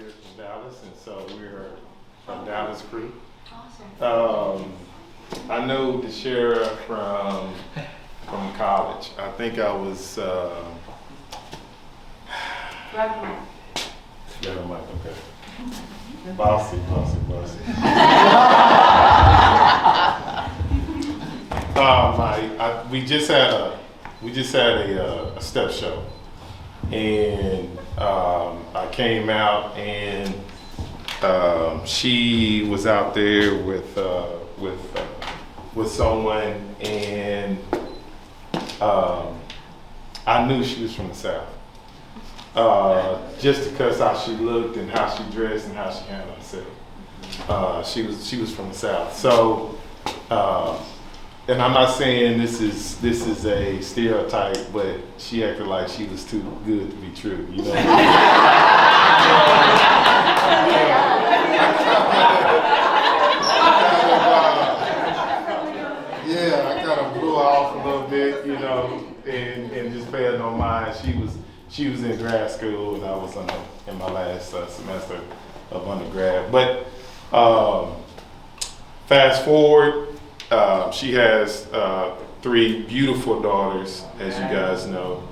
here from Dallas, and so we're a Dallas crew. Awesome. I know Deshara from college. I think I was. Right. Yeah, I'm like, okay. Bossy. We just had a step show, and I came out, and she was out there with someone, and I knew she was from the South. Just because how she looked and how she dressed and how she handled herself. She was from the South. So, and I'm not saying this is a stereotype, but she acted like she was too good to be true, you know? Yeah, I kind of blew her off a little bit, you know, and just paid no mind. She was in grad school, and I was in my last semester of undergrad. But fast forward, she has 3 beautiful daughters, as you guys know,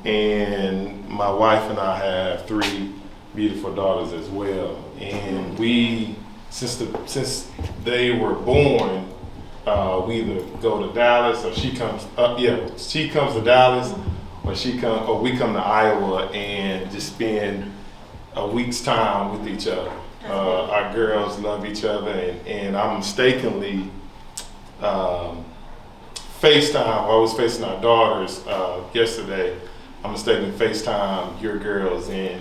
and my wife and I have 3 beautiful daughters as well. And we, since they were born, we either go to Dallas or she comes up. Yeah, she comes to Dallas. Or we come to Iowa and just spend a week's time with each other. Our girls love each other, and I mistakenly FaceTime. I was facing our daughters yesterday. I mistakenly FaceTime your girls, and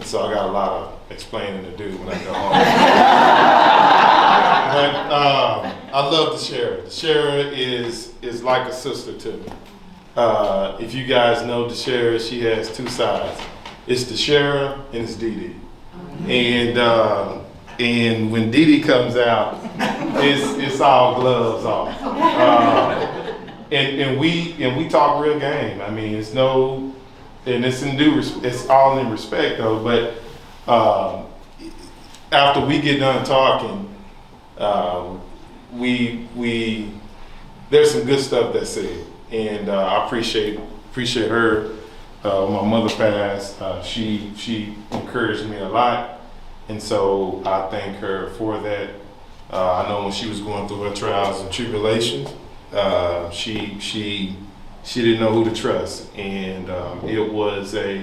so I got a lot of explaining to do when I go home. But I love Deshara. Deshara is like a sister to me. If you guys know Deshara, she has 2 sides. It's Deshara and it's Dee Dee. And when Dee Dee comes out, it's all gloves off. And we talk real game. I mean, it's no, and it's all in respect though. But after we get done talking, there's some good stuff that's said. And I appreciate her. When my mother passed, she encouraged me a lot, and so I thank her for that. I know when she was going through her trials and tribulations, she didn't know who to trust, and it was a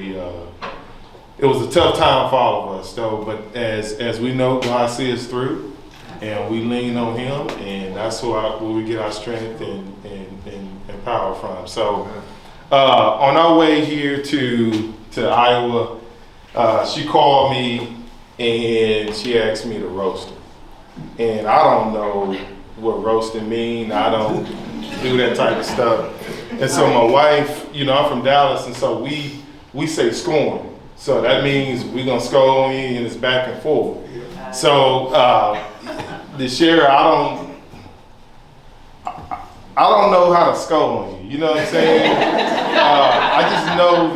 tough time for all of us, though. But as we know, God sees us through, and we lean on Him, and that's where we get our strength and power from. So on our way here to Iowa, she called me and she asked me to roast her. And I don't know what roasting mean. I don't do that type of stuff. And so my wife, you know, I'm from Dallas, and so we say scorn. So that means we're gonna scold on you, and it's back and forth. So Deshara, I don't know how to scold on you. You know what I'm saying? I just know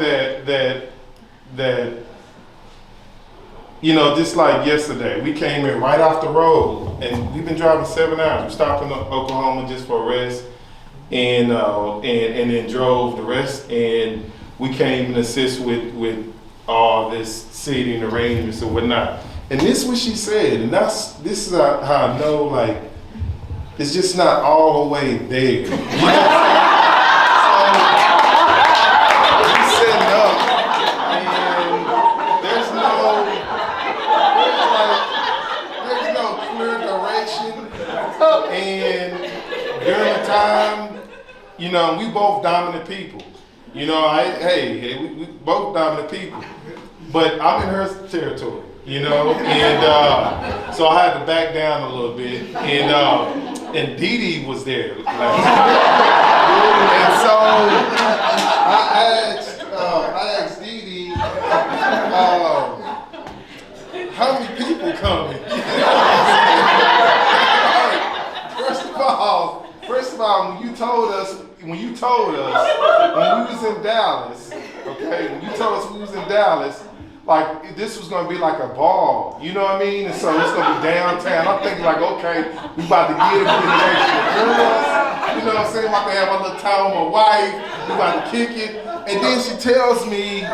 that you know, just like yesterday, we came in right off the road, and we've been driving 7 hours. We stopped in Oklahoma just for a rest, and then drove the rest, and we came and assist with all this seating arrangements and whatnot. And this is what she said, and this is how I know, like, it's just not all the way there. You know what I'm saying? So we setting up, and there's no clear direction. And during the time, you know, we both dominant people. You know, we both dominant people. But I'm in her territory, you know, and so I had to back down a little bit. And Dee Dee was there last night. And so I asked Dee Dee, how many people coming? First of all, when you told us when we was in Dallas, okay, when you told us we was in Dallas, like this was gonna be like a ball, you know what I mean? And so it's gonna be downtown. I'm thinking like, okay, we about to get a generation of girls. You know what I'm saying? I'm about to have my little time with my wife. We about to kick it. And then she tells me,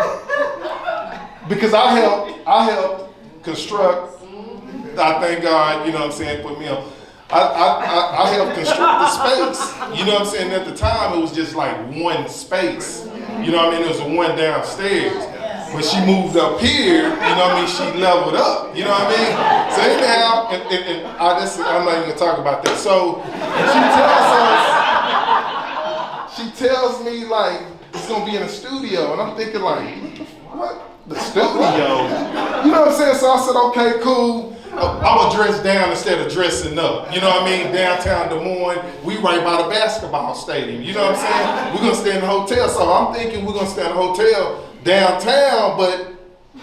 because I helped construct. I thank God, you know what I'm saying, put me on. I helped construct the space. You know what I'm saying? At the time, it was just like one space. You know what I mean? There was one downstairs. When she moved up here, you know what I mean? She leveled up. You know what I mean? So anyhow, and I'm not even gonna talk about that. So she tells me like it's gonna be in a studio, and I'm thinking like, what? The studio? You know what I'm saying? So I said, okay, cool. I'm gonna dress down instead of dressing up. You know what I mean? Downtown Des Moines, we right by the basketball stadium. You know what I'm saying? We're gonna stay in the hotel. So I'm thinking we're gonna stay in the hotel downtown, but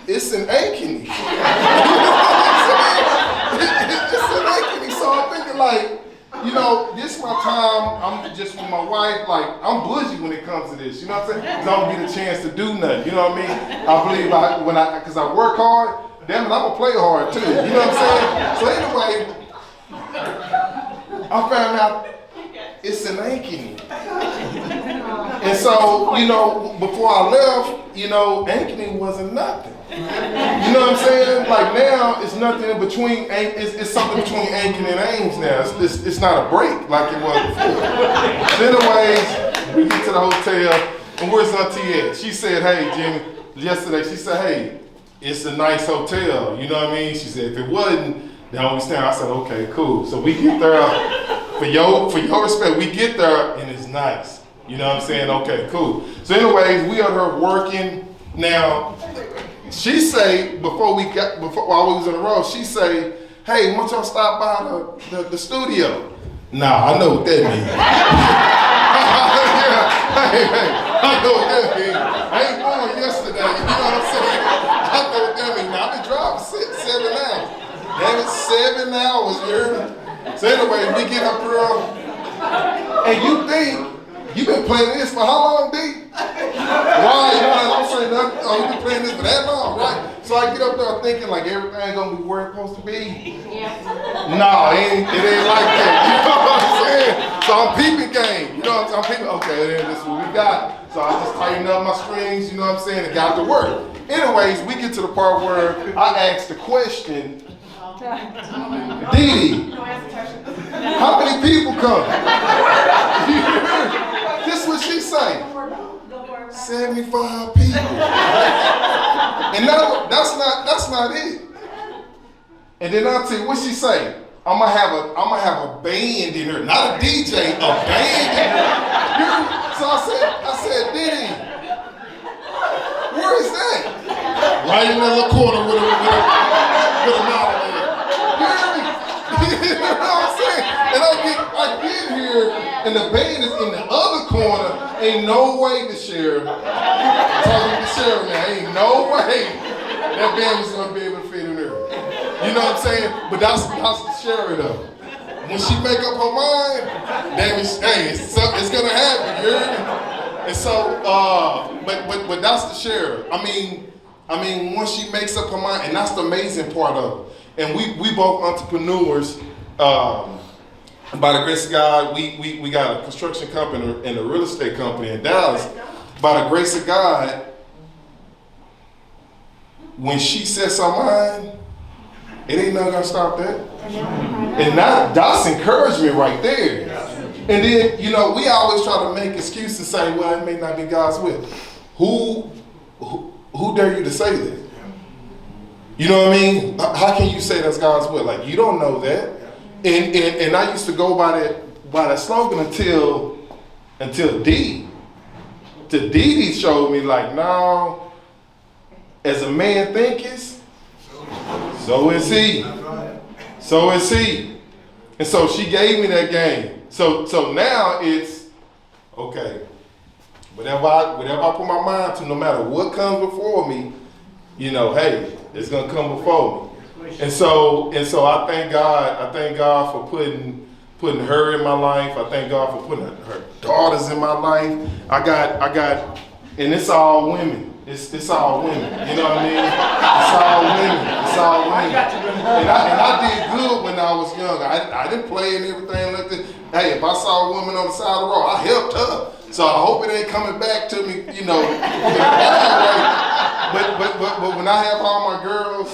it's in Ankeny. You know what I'm saying? It's in Ankeny. So I'm thinking like, you know, this is my time. I'm just with my wife. Like, I'm bougie when it comes to this. You know what I'm saying? Because I don't get a chance to do nothing. You know what I mean? I believe because I work hard. Damn it, I'm gonna play hard too. You know what I'm saying? So anyway, I found out it's in Ankeny. And so, you know, before I left, you know, Ankeny wasn't nothing. You know what I'm saying? Like now, it's nothing in between. It's something between Ankeny and Ames now. It's not a break like it was before. So anyways, we get to the hotel, and where's Auntie at? She said, hey, Jimmy, yesterday, she said, hey, it's a nice hotel. You know what I mean? She said, if it wasn't, then I understand. I said, okay, cool. So we get there, for your respect, we get there, and it's nice. You know what I'm saying? Okay, cool. So anyways, we are here working. Now, she say, while we was on the road, she say, hey, why don't y'all stop by the studio? Nah, I know what that means. Hey, I know what that means. I ain't born yesterday, you know what I'm saying? I know what that means. Now, I've been driving 7 hours. Damn it, 7 hours, you heard me? So anyway, we get up here, and you think, you been playing this for how long, D? Why? You know, I'm saying nothing. Oh, you been playing this for that long, right? So I get up there thinking like everything gonna be where it's supposed to be. Yeah. No, it ain't like that. You know what I'm saying? So I'm peeping game. You know what I'm saying? I'm peeping. Okay, then this is what we got. So I just tighten up my strings. You know what I'm saying? And got to work. Anyways, we get to the part where I asked the question, Dee, how many people come? This is what she say. 75 people. And now that's not it. And then I'll tell you what she say. I'm gonna have a band in here, not a DJ, a band in here. So I said, Diddy, where is that? Right in that little corner with a mouth in it. You know what I'm saying? And I get here, and the band is in the other corner. Ain't no way the sheriff, talking to the sheriff now, ain't no way that band was gonna be able to fit in there. You know what I'm saying? But that's the sheriff though. When she make up her mind, damn it, hey, it's gonna happen, you heard me? And so, but that's the sheriff. I mean, once she makes up her mind, and that's the amazing part of it. And we both entrepreneurs. By the grace of God, we got a construction company and a real estate company in Dallas. By the grace of God, when she sets her mind, it ain't nothing gonna stop that. And that's encouragement right there. And then, you know, we always try to make excuses and say, well, it may not be God's will. Who dare you to say that? You know what I mean? How can you say that's God's will? Like, you don't know that. And I used to go by that slogan until Dee showed me like, no, as a man thinketh, so is he. So is he. And so she gave me that game. So now it's okay. Whatever I put my mind to, no matter what comes before me, you know, hey, it's gonna come before me. And so I thank God for putting her in my life. I thank God for putting her daughters in my life. I got, and it's all women. It's all women. You know what I mean? me. And I did good when I was young. I didn't play and everything like that. Hey, if I saw a woman on the side of the road, I helped her. So I hope it ain't coming back to me, you know, in a bad way. But when I have all my girls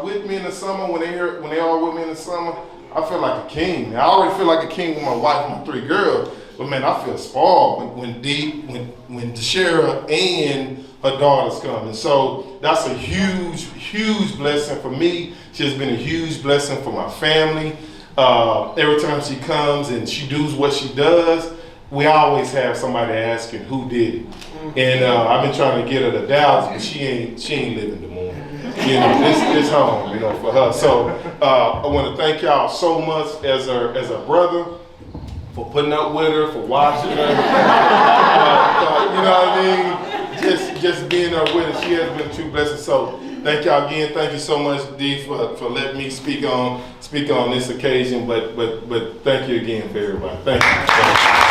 with me in the summer, when they all with me in the summer, I feel like a king. I already feel like a king with my wife and my 3 girls. But man, I feel spoiled when Deshara and her daughters come. And so that's a huge, huge blessing for me. She has been a huge blessing for my family. Every time she comes and she does what she does, we always have somebody asking who did it. And I've been trying to get her to Dallas, but she ain't living the moon. You know, this home, you know, for her. So I want to thank y'all so much as a brother for putting up with her, for watching her. You know what I mean? Just being there with her. She has been a true blessing. So thank y'all again. Thank you so much, Dee, for letting me speak on this occasion. But thank you again for everybody. Thank you.